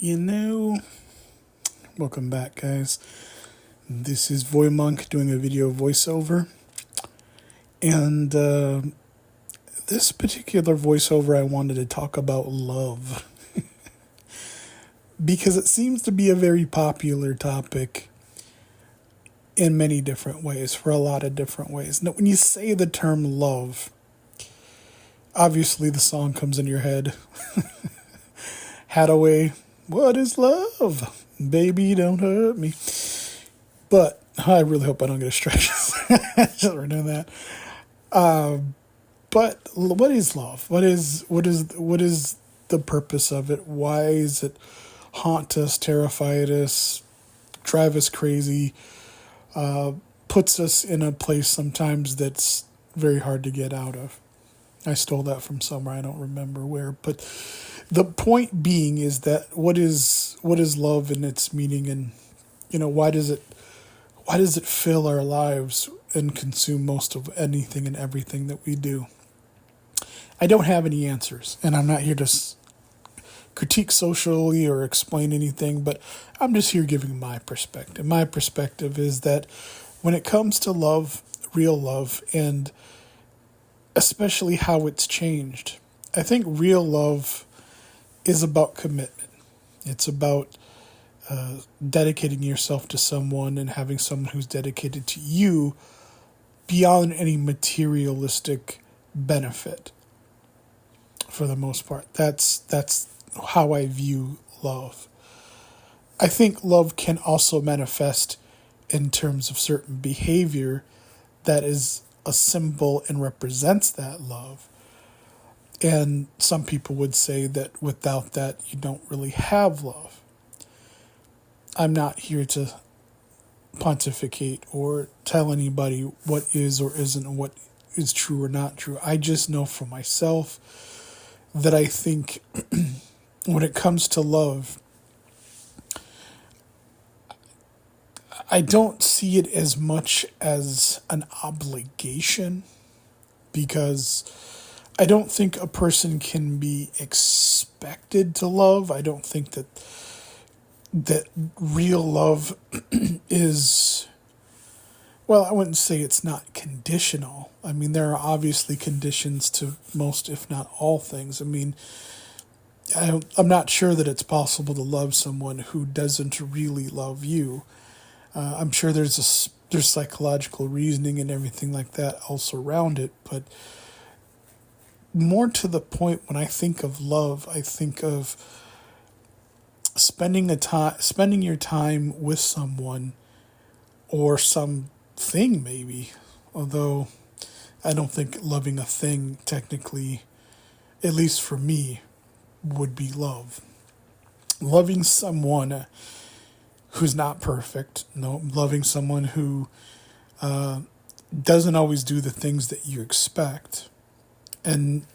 You know, welcome back, guys. This is Voymonk doing a video voiceover. And this particular voiceover, I wanted to talk about love. Because it seems to be a very popular topic in many different ways, for a lot of different ways. Now, when you say the term love, obviously the song comes in your head. Hadaway, what is love? Baby, don't hurt me. But I really hope I don't get a strike just for doing that. But what is love? What is the purpose of it? Why is it haunt us, terrify us, drive us crazy, puts us in a place sometimes that's very hard to get out of? I stole that from somewhere, I don't remember where, but the point being is that what is love and its meaning, and why does it fill our lives and consume most of anything and everything that we do? I don't have any answers, and I'm not here to critique socially or explain anything, but I'm just here giving my perspective. My perspective is that when it comes to love, real love, and especially how it's changed, I think real love is about commitment. It's about dedicating yourself to someone and having someone who's dedicated to you beyond any materialistic benefit. For the most part, that's how I view love. I think love can also manifest in terms of certain behavior that is a symbol and represents that love. And some people would say that without that, you don't really have love. I'm not here to pontificate or tell anybody what is or isn't, what is true or not true. I just know for myself that I think when it comes to love, I don't see it as much as an obligation, because I don't think a person can be expected to love. I don't think that real love is, well, I wouldn't say it's not conditional. I mean, there are obviously conditions to most, if not all things. I mean, I'm not sure that it's possible to love someone who doesn't really love you. I'm sure there's psychological reasoning and everything like that else around it, but more to the point, when I think of love, I think of spending your time with someone or something, maybe. Although I don't think loving a thing technically, at least for me, would be love. Loving someone who's not perfect, no, loving someone who doesn't always do the things that you expect, and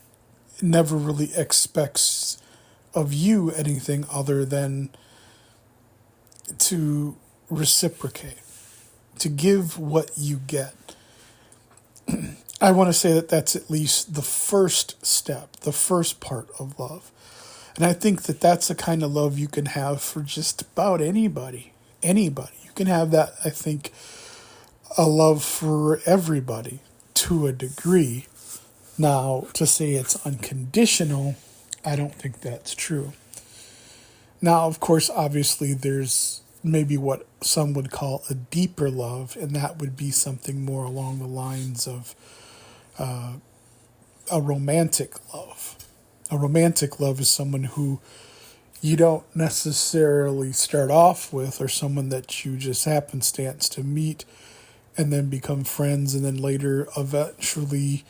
never really expects of you anything other than to reciprocate, to give what you get. I want to say that that's at least the first step, the first part of love. And I think that that's the kind of love you can have for just about anybody. Anybody. You can have that, I think, a love for everybody to a degree. Now, to say it's unconditional, I don't think that's true. Now, of course, obviously, there's maybe what some would call a deeper love, and that would be something more along the lines of a romantic love. A romantic love is someone who you don't necessarily start off with, or someone that you just happenstance to meet and then become friends, and then later eventually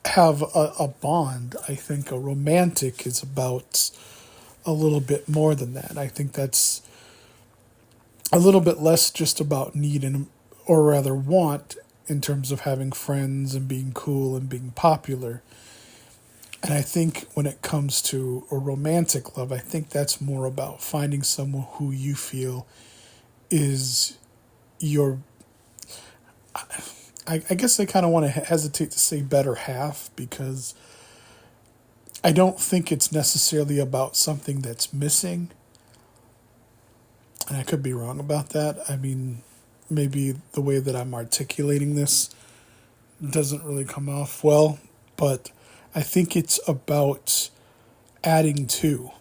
have a bond. I think a romantic is about a little bit more than that. I think that's a little bit less just about need or rather want, in terms of having friends and being cool and being popular. And I think when it comes to a romantic love, I think that's more about finding someone who you feel is your, I guess I kind of want to hesitate to say better half, because I don't think it's necessarily about something that's missing. And I could be wrong about that. I mean, maybe the way that I'm articulating this doesn't really come off well, but I think it's about adding to.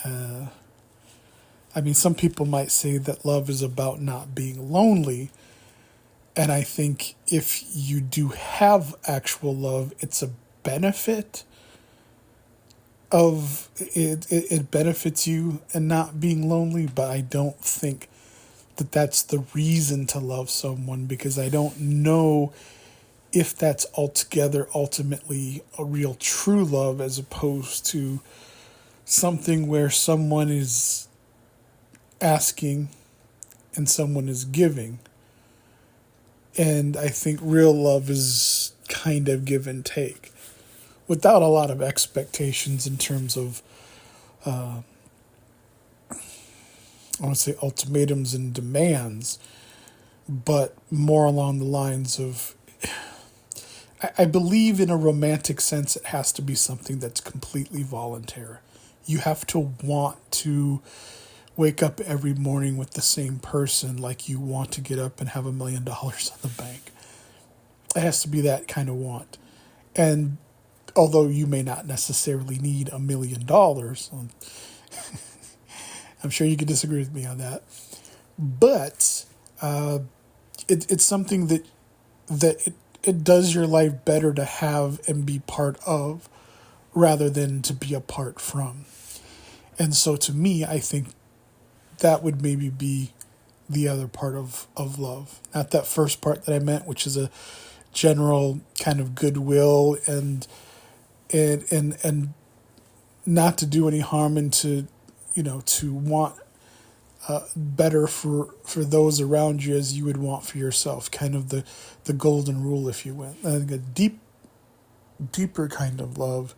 Uh, I mean, some people might say that love is about not being lonely. And I think if you do have actual love, it's a benefit of it benefits you and not being lonely. But I don't think that that's the reason to love someone, because I don't know if that's altogether ultimately a real true love, as opposed to something where someone is asking and someone is giving. And I think real love is kind of give and take without a lot of expectations in terms of, I want to say ultimatums and demands, but more along the lines of, I believe in a romantic sense, it has to be something that's completely voluntary. You have to want to wake up every morning with the same person, like you want to get up and have $1 million in the bank. It has to be that kind of want. And although you may not necessarily need $1 million, I'm sure you could disagree with me on that. But it's something that it does your life better to have and be part of, rather than to be apart from. And so to me, I think that would maybe be the other part of love. Not that first part that I meant, which is a general kind of goodwill and not to do any harm, and to, to want better for those around you as you would want for yourself. Kind of the golden rule, if you will. I think a deeper kind of love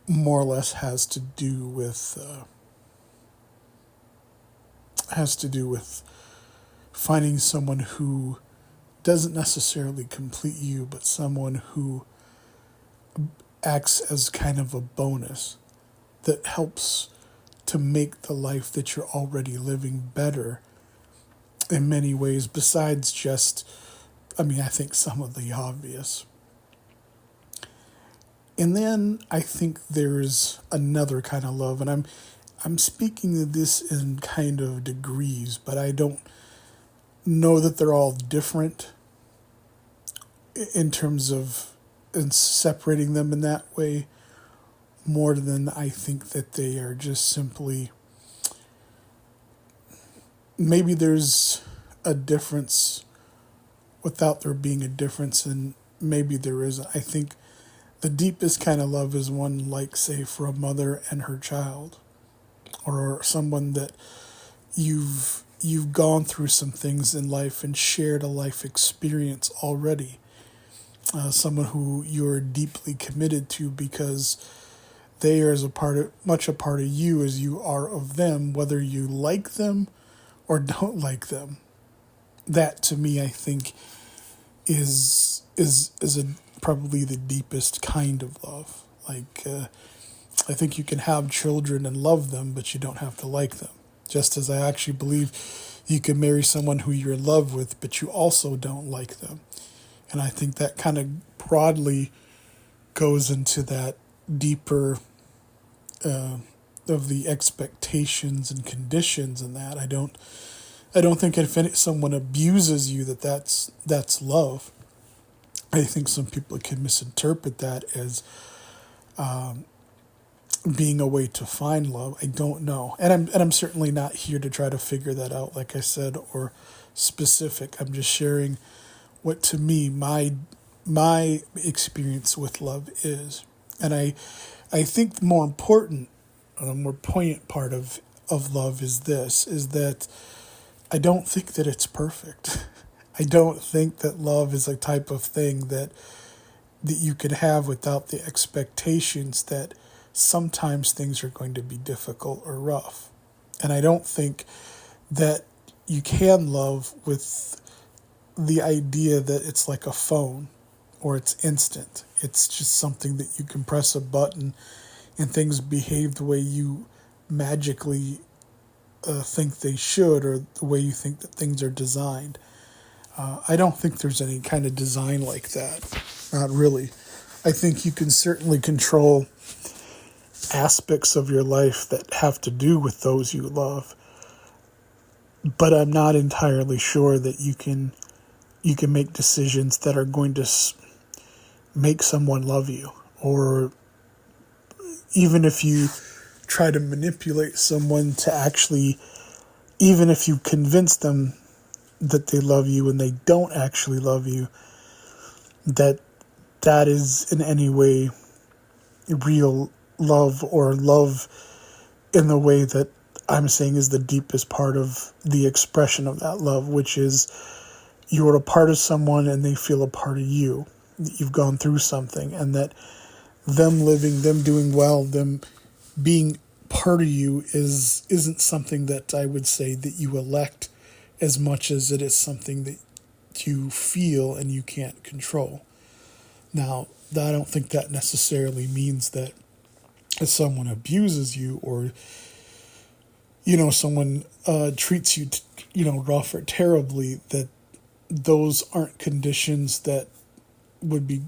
more or less has to do with finding someone who doesn't necessarily complete you, but someone who acts as kind of a bonus that helps to make the life that you're already living better in many ways, besides just, I mean, I think some of the obvious. And then I think there's another kind of love, and I'm speaking of this in kind of degrees, but I don't know that they're all different in terms of and separating them in that way, more than I think that they are just simply, maybe there's a difference without there being a difference, and maybe there isn't. I think the deepest kind of love is one like, say, for a mother and her child, or someone that you've gone through some things in life and shared a life experience already. Someone who you're deeply committed to, because they are much a part of you as you are of them, whether you like them or don't like them. That, to me, I think is probably the deepest kind of love. Like, I think you can have children and love them, but you don't have to like them. Just as I actually believe you can marry someone who you're in love with, but you also don't like them. And I think that kind of broadly goes into that deeper of the expectations and conditions and that. I don't think if someone abuses you that's love. I think some people can misinterpret that as being a way to find love. I don't know, and I'm certainly not here to try to figure that out, like I said, or specific. I'm just sharing what, to me, my experience with love is. And I think the more important, or the more poignant part of love is that I don't think that it's perfect. I don't think that love is a type of thing that you can have without the expectations that sometimes things are going to be difficult or rough. And I don't think that you can love with the idea that it's like a phone, or it's instant. It's just something that you can press a button and things behave the way you magically think they should, or the way you think that things are designed. I don't think there's any kind of design like that. Not really. I think you can certainly control aspects of your life that have to do with those you love, but I'm not entirely sure that you can make decisions that are going to make someone love you. Or even if you try to manipulate someone to actually, even if you convince them that they love you and they don't actually love you, that is in any way real love, or love in the way that I'm saying is the deepest part of the expression of that love, which is you're a part of someone and they feel a part of you. You've gone through something, and that them living, them doing well, them being part of you isn't something that I would say that you elect, as much as it is something that you feel and you can't control. Now, I don't think that necessarily means that if someone abuses you, or someone treats you rough or terribly, that those aren't conditions that would be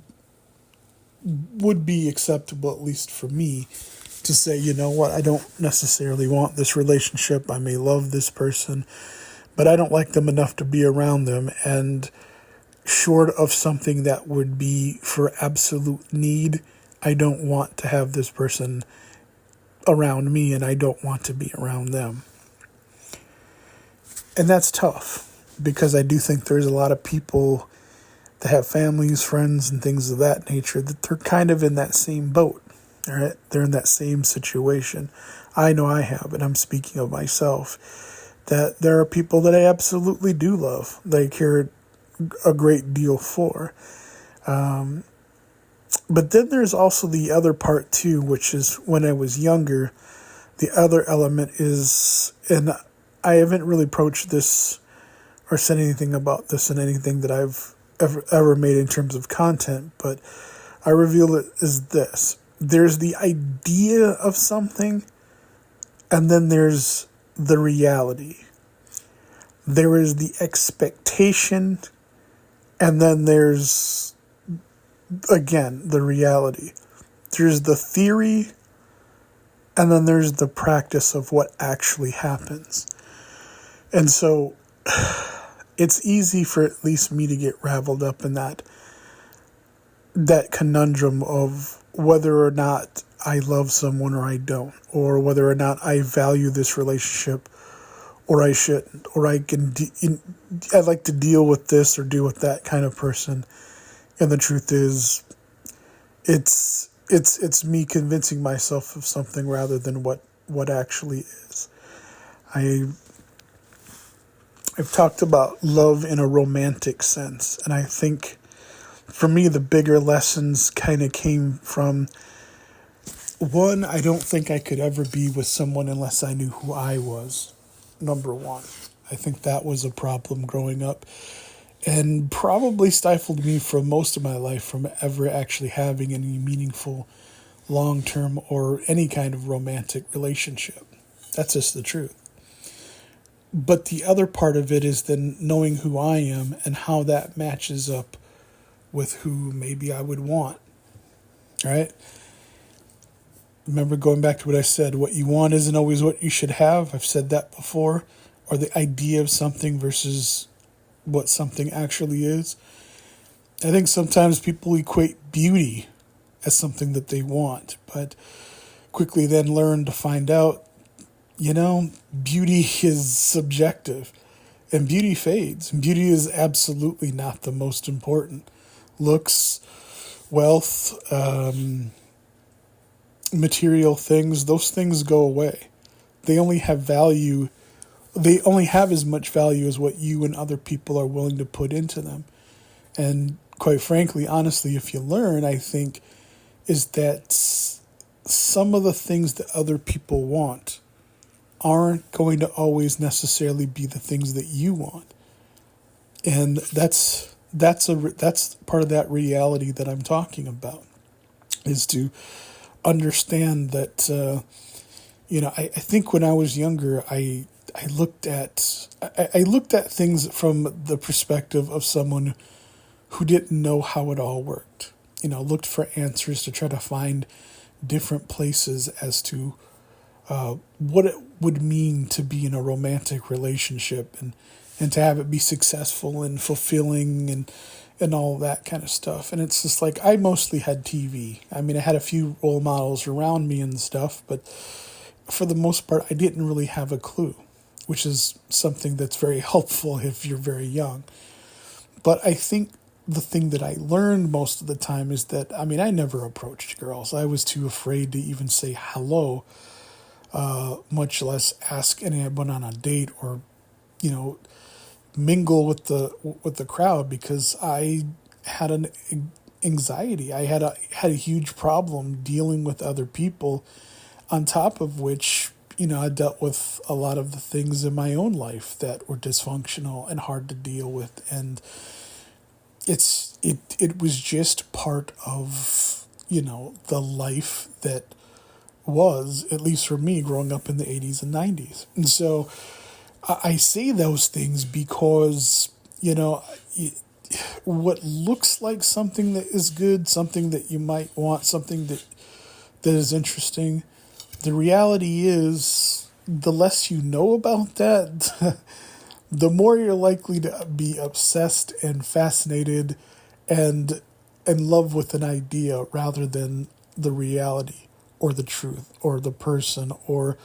acceptable, at least for me, to say, you know what, I don't necessarily want this relationship. I may love this person, but I don't like them enough to be around them. And short of something that would be for absolute need, I don't want to have this person around me, and I don't want to be around them. And that's tough, because I do think there's a lot of people that have families, friends, and things of that nature, that they're kind of in that same boat. All right? They're in that same situation. I know I have, and I'm speaking of myself, that there are people that I absolutely do love, that I care a great deal for. But then there's also the other part too, which is when I was younger, the other element is, and I haven't really approached this or said anything about this in anything that I've ever made in terms of content, but I reveal it as this. There's the idea of something, and then there's the reality. There is the expectation, and then there's, again, the reality. There's the theory, and then there's the practice of what actually happens. And so it's easy for at least me to get raveled up in that conundrum of whether or not I love someone or I don't, or whether or not I value this relationship or I shouldn't, or I'd like to deal with this or deal with that kind of person. And the truth is, it's me convincing myself of something rather than what actually is. I've talked about love in a romantic sense, and I think for me the bigger lessons kind of came from, one, I don't think I could ever be with someone unless I knew who I was, number one. I think that was a problem growing up, and probably stifled me for most of my life from ever actually having any meaningful long-term or any kind of romantic relationship. That's just the truth. But the other part of it is then knowing who I am and how that matches up with who maybe I would want. Right? Remember, going back to what I said, what you want isn't always what you should have. I've said that before. Or the idea of something versus what something actually is. I think sometimes people equate beauty as something that they want, but quickly then learn to find out, beauty is subjective, and beauty fades. Beauty is absolutely not the most important. Looks, wealth, material things, those things go away. They only have value. They only have as much value as what you and other people are willing to put into them. And quite frankly, honestly, if you learn, I think, is that some of the things that other people want aren't going to always necessarily be the things that you want. And that's that's part of that reality that I'm talking about, is to understand that I think when I was younger, I looked at things from the perspective of someone who didn't know how it all worked. Looked for answers to try to find different places as to what it would mean to be in a romantic relationship, and to have it be successful and fulfilling, and all that kind of stuff. And it's just like, I mostly had TV. I mean, I had a few role models around me and stuff, but for the most part, I didn't really have a clue, which is something that's very helpful if you're very young. But I think the thing that I learned most of the time is that, I mean, I never approached girls. I was too afraid to even say hello, much less ask anyone on a date, or, mingle with the crowd, because I had an anxiety. I had a huge problem dealing with other people. On top of which, I dealt with a lot of the things in my own life that were dysfunctional and hard to deal with, and it was just part of the life that was, at least for me, growing up in the 80s and 90s. And so I say those things because what looks like something that is good, something that you might want, something that is interesting, the reality is, the less you know about that, the more you're likely to be obsessed and fascinated and in love with an idea rather than the reality or the truth or the person, or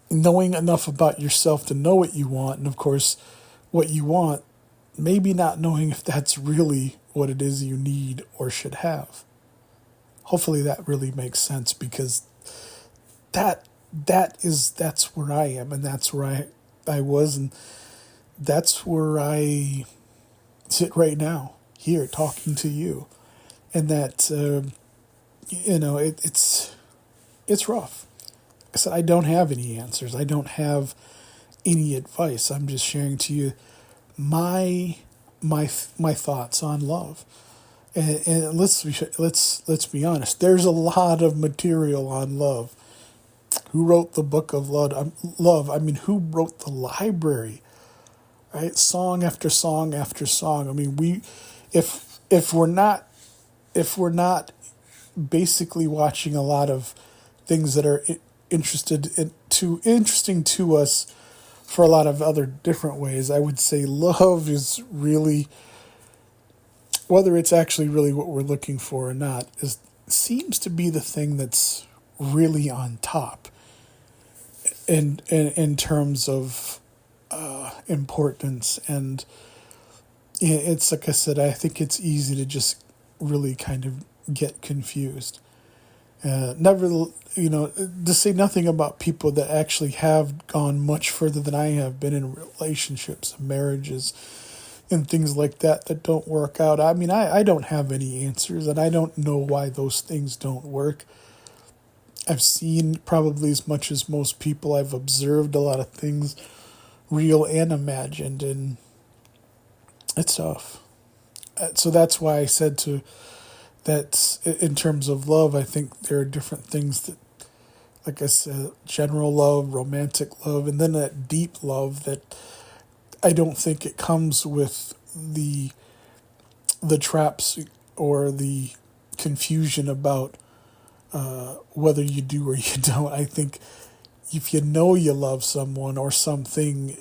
knowing enough about yourself to know what you want. And of course, what you want, maybe not knowing if that's really what it is you need or should have. Hopefully that really makes sense, because that's where I am, and that's where I was, and that's where I sit right now, here talking to you. And that it's rough. I said, I don't have any answers. I don't have any advice. I'm just sharing to you my thoughts on love. And let's be honest. There's a lot of material on love. Who wrote the book of love? I mean, who wrote the library? Right, song after song after song. I mean, if we're not basically watching a lot of things that are interesting to us for a lot of other different ways, I would say love is really, whether it's actually really what we're looking for or not, seems to be the thing that's really on top in terms of importance. And it's like I said, I think it's easy to just really kind of get confused. Never, to say nothing about people that actually have gone much further than I have been in relationships and marriages and things like that don't work out. I mean, I don't have any answers, and I don't know why those things don't work. I've seen probably as much as most people. I've observed a lot of things, real and imagined, and it's tough. So that's why I said that in terms of love, I think there are different things that, like I said, general love, romantic love, and then that deep love that I don't think it comes with the traps or the confusion about whether you do or you don't. I think if you know you love someone or something,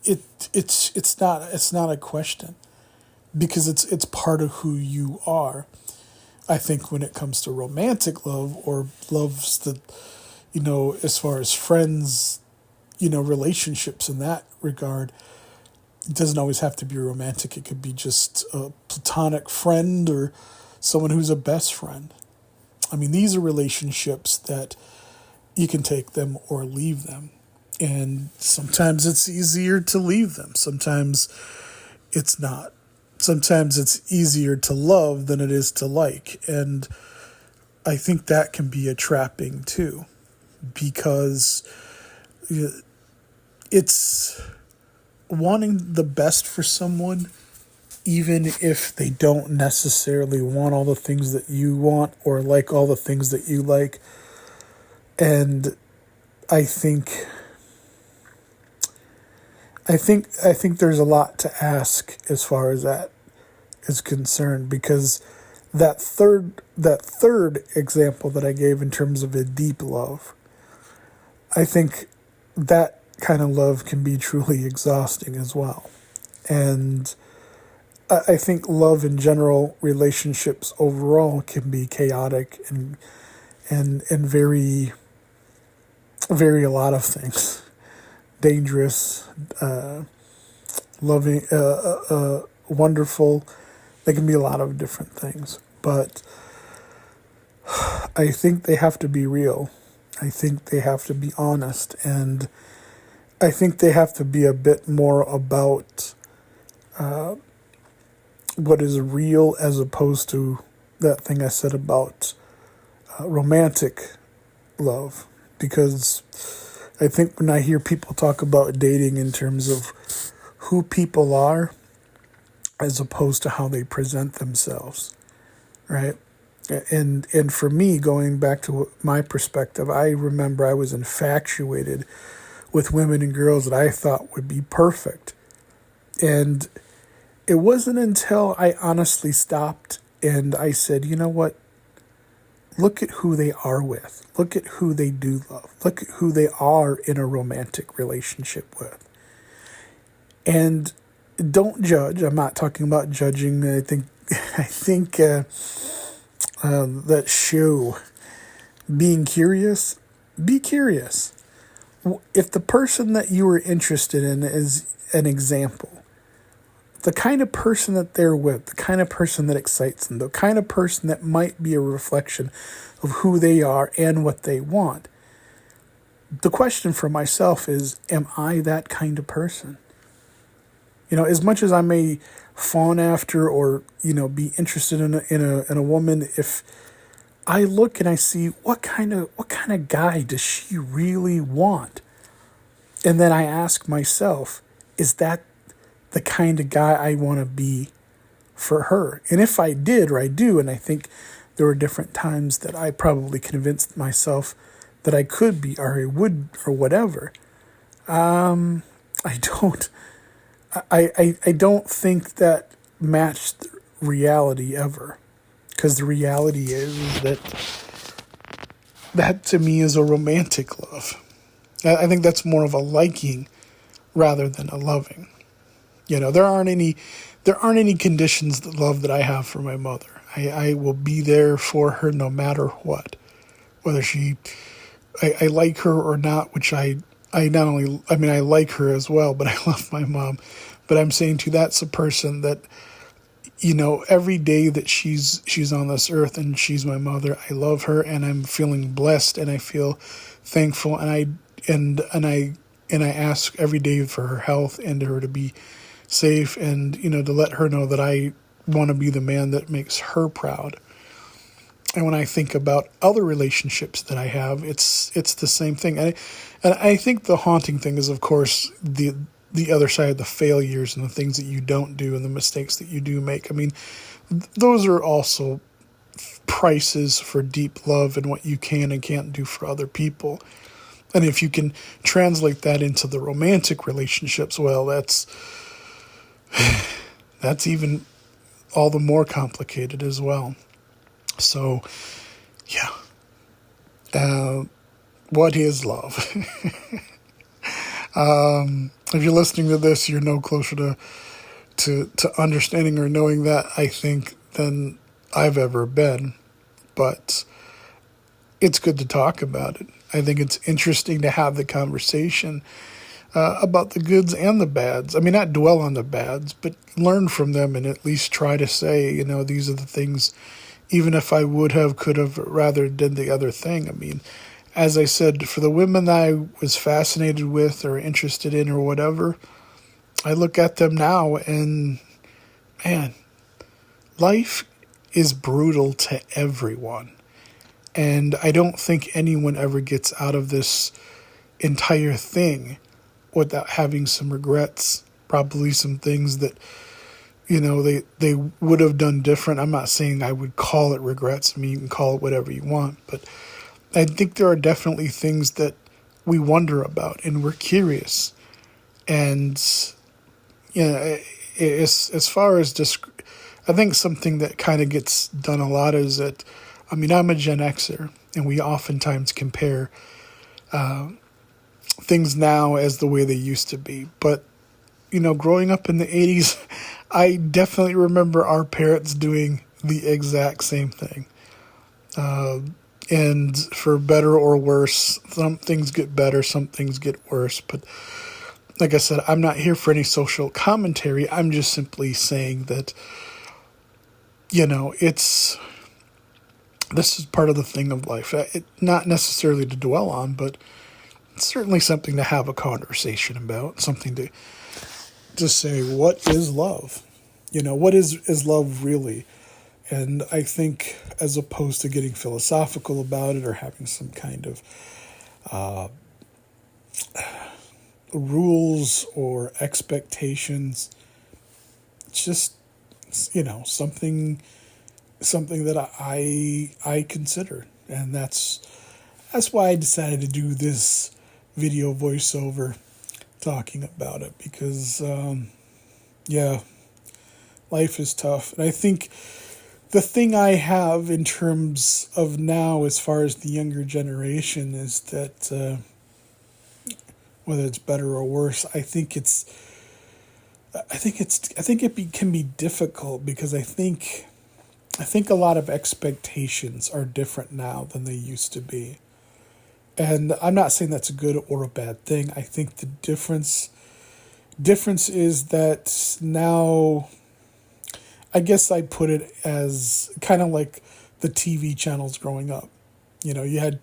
it's not a question, because it's part of who you are. I think when it comes to romantic love, or loves that, as far as friends, relationships in that regard, it doesn't always have to be romantic. It could be just a platonic friend or someone who's a best friend. I mean, these are relationships that you can take them or leave them. And sometimes it's easier to leave them. Sometimes it's not. Sometimes it's easier to love than it is to like. And I think that can be a trapping too, because it's wanting the best for someone even if they don't necessarily want all the things that you want or like all the things that you like. And I think I think there's a lot to ask as far as that is concerned, because that third example that I gave in terms of a deep love, I think that kind of love can be truly exhausting as well. And I think love in general, relationships overall, can be chaotic and very, very a lot of things. Dangerous, loving, wonderful. They can be a lot of different things. But I think they have to be real. I think they have to be honest. And I think they have to be a bit more about what is real, as opposed to that thing I said about romantic love. Because I think when I hear people talk about dating in terms of who people are as opposed to how they present themselves, right? And for me, going back to my perspective, I remember I was infatuated with women and girls that I thought would be perfect. And it wasn't until I honestly stopped and I said, you know what? Look at who they are with. Look at who they do love. Look at who they are in a romantic relationship with. And don't judge. I'm not talking about judging. I think that show, Being Curious, be curious. If the person that you are interested in is an example, the kind of person that they're with, the kind of person that excites them, the kind of person that might be a reflection of who they are and what they want. The question for myself is, am I that kind of person? You know, as much as I may fawn after or, be interested in a woman, if I look and I see what kind of guy does she really want? And then I ask myself, is that the kind of guy I want to be for her? And if I did, or I do, and I think there were different times that I probably convinced myself that I could be, or I would, or whatever. I don't. I don't think that matched reality ever, because the reality is that to me is a romantic love. I think that's more of a liking rather than a loving. There aren't any conditions to love that I have for my mother. I will be there for her no matter what, whether I like her or not, which I not only, I like her as well, but I love my mom. But I'm saying to that's a person that, every day that she's on this earth and she's my mother, I love her and I'm feeling blessed and I feel thankful and I ask every day for her health and her to be safe and, to let her know that I want to be the man that makes her proud. And when I think about other relationships that I have, it's the same thing. And I think the haunting thing is, of course, the other side of the failures and the things that you don't do and the mistakes that you do make. Those are also prices for deep love and what you can and can't do for other people. And if you can translate that into the romantic relationships, well, that's even all the more complicated as well. So, yeah. What is love? If you're listening to this, you're no closer to understanding or knowing that, I think, than I've ever been. But it's good to talk about it. I think it's interesting to have the conversation about the goods and the bads. Not dwell on the bads, but learn from them and at least try to say, these are the things, even if I would have, could have, rather did the other thing. As I said, for the women that I was fascinated with or interested in or whatever, I look at them now and, man, life is brutal to everyone. And I don't think anyone ever gets out of this entire thing without having some regrets, probably some things that they would have done different. I'm not saying I would call it regrets. I mean, you can call it whatever you want, but I think there are definitely things that we wonder about and we're curious. And as far as I think something that kind of gets done a lot is that, I mean, I'm a Gen Xer, and we oftentimes compare things now as the way they used to be. But growing up in the 80s, I definitely remember our parents doing the exact same thing. And for better or worse, some things get better, some things get worse. But like I said, I'm not here for any social commentary. I'm just simply saying that, this is part of the thing of life. Not necessarily to dwell on, but it's certainly something to have a conversation about, something to say, what is love? What is love really? And I think, as opposed to getting philosophical about it or having some kind of rules or expectations, it's just, something that I consider, and that's why I decided to do this video voiceover talking about it, because life is tough. And I think the thing I have in terms of now, as far as the younger generation, is that whether it's better or worse, I think it can be difficult, because I think a lot of expectations are different now than they used to be. And I'm not saying that's a good or a bad thing. I think the difference is that now, I guess I put it as kind of like the TV channels growing up. You had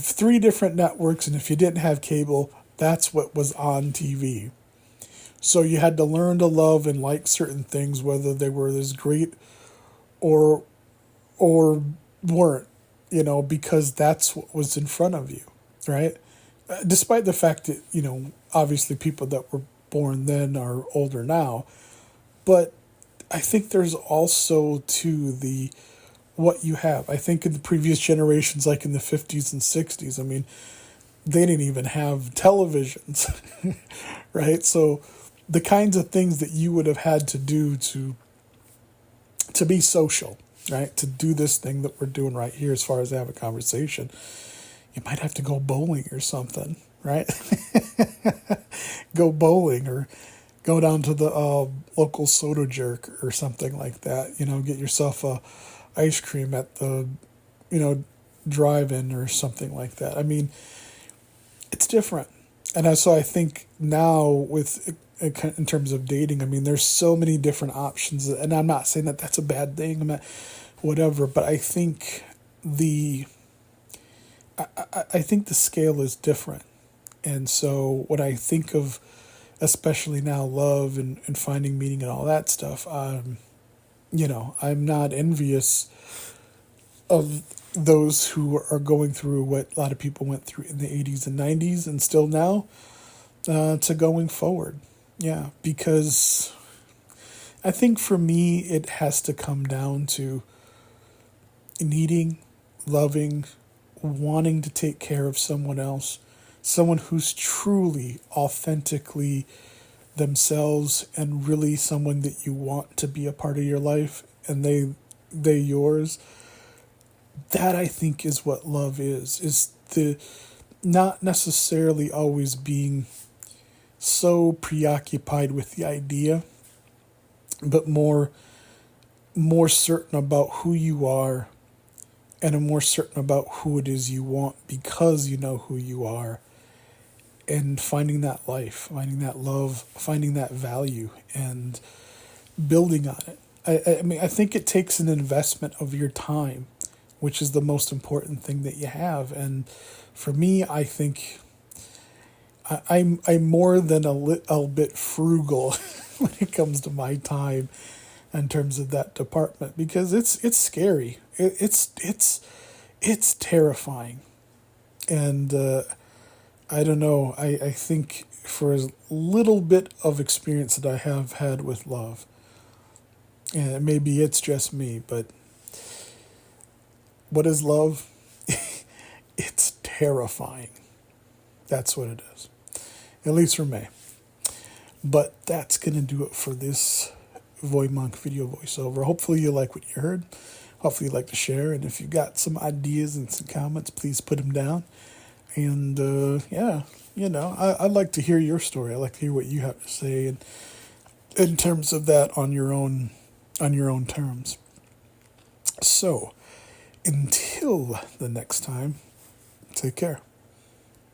three different networks, and if you didn't have cable, that's what was on TV. So you had to learn to love and like certain things, whether they were as great or weren't, because that's what was in front of you, right? Despite the fact that, obviously people that were born then are older now, but I think there's also to the what you have. I think in the previous generations, like in the 50s and 60s, I mean, they didn't even have televisions, right? So the kinds of things that you would have had to do to be social, right? To do this thing that we're doing right here, as far as have a conversation, you might have to go bowling or something, right? Go bowling, or go down to the local soda jerk or something like that. Get yourself a ice cream at the, drive-in or something like that. I mean, it's different. And so I think now, in terms of dating, I mean, there's so many different options, and I'm not saying that that's a bad thing, I'm not, whatever, but I think I think the scale is different. And so when I think of, especially now, love and finding meaning and all that stuff, I'm not envious of those who are going through what a lot of people went through in the 80s and 90s and still now, to going forward. Yeah, because I think for me, it has to come down to needing, loving, wanting to take care of someone else, someone who's truly, authentically themselves, and really someone that you want to be a part of your life, and they yours. That, I think, is what love is the not necessarily always being so preoccupied with the idea, but more certain about who you are, and more certain about who it is you want, because you know who you are, and finding that life, finding that love, finding that value, and building on it. I mean, I think it takes an investment of your time, which is the most important thing that you have. And for me, I think I'm more than a little bit frugal when it comes to my time in terms of that department, because it's scary. It's terrifying. And I don't know. I think for as little bit of experience that I have had with love, And maybe it's just me, but what is love? It's terrifying. That's what it is. At least for me. But that's going to do it for this Voymonk video voiceover. Hopefully you like what you heard. Hopefully you like to share. And if you've got some ideas and some comments, please put them down. And yeah, I'd like to hear your story. I'd like to hear what you have to say and in terms of that on your own terms. So until the next time, take care.